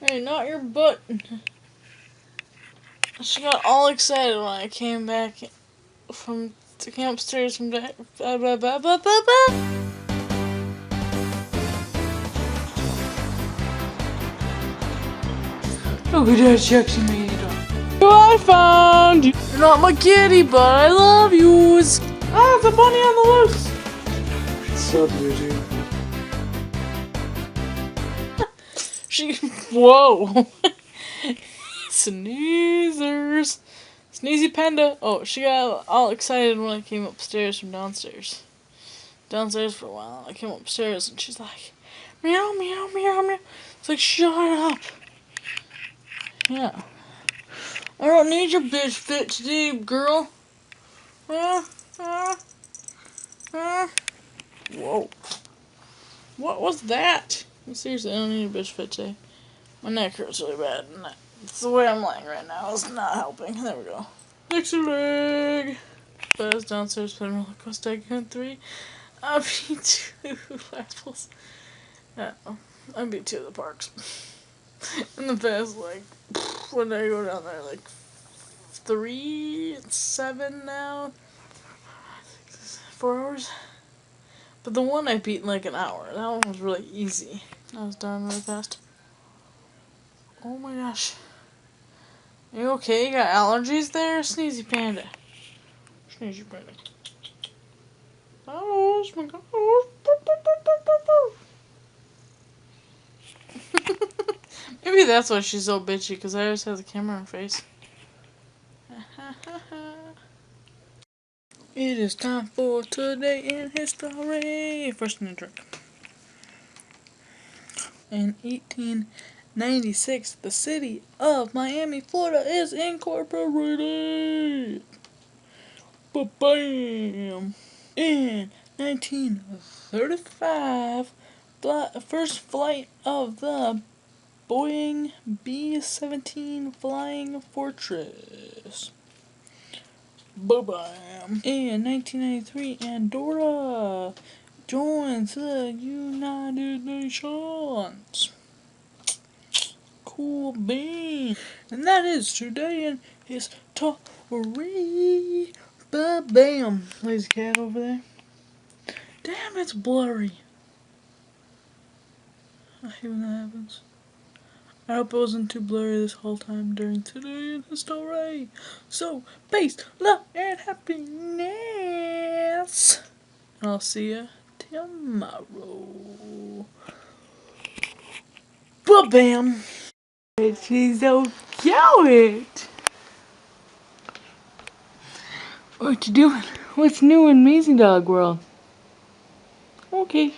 Hey, not your butt. She got all excited when I came back came upstairs from the. Blah, blah, blah, blah, blah, blah. Look at that sexy lady dog. I found you. You're not my kitty, but I love you. It's a bunny on the loose. So beautiful. Whoa. Sneezers. Sneezy Panda. Oh, she got all excited when I came upstairs from downstairs. Downstairs for a while. I came upstairs and she's like, meow, meow, meow, meow. It's like, shut up. Yeah. I don't need your bitch fit today, girl. Whoa. What was that? Seriously, I don't need a bitch fit today. My neck hurts really bad. And that's the way I'm lying right now. It's not helping. There we go. Next leg. But I was downstairs playing roller coaster tycoon 3. I beat 2 apples. Yeah, I beat 2 of the parks. In the past, like, when I go down there, like, 3, 7 now. 4 hours. But the one I beat in like an hour. That one was really easy. I was done really fast. Oh my gosh. Are you okay? You got allergies there? Sneezy Panda. Sneezy Panda. Oh my gosh. Maybe that's why she's so bitchy, because I always have the camera in her face. It is time for Today in History. First in the drink. In 1896, the city of Miami, Florida is incorporated. Ba-bam! In 1935, the first flight of the Boeing B-17 Flying Fortress. Ba-bam! In 1993, Andorra joins the United Nations. Cool bean. And that is Today in History. Ba-bam! Lazy cat over there. Damn, it's blurry. I hate when that happens. I hope it wasn't too blurry this whole time during Today in History. So, peace, love, and happiness. And I'll see ya tomorrow. Ba-bam! She's so cute. What you doing? What's new in Amazing Dog World? Okay.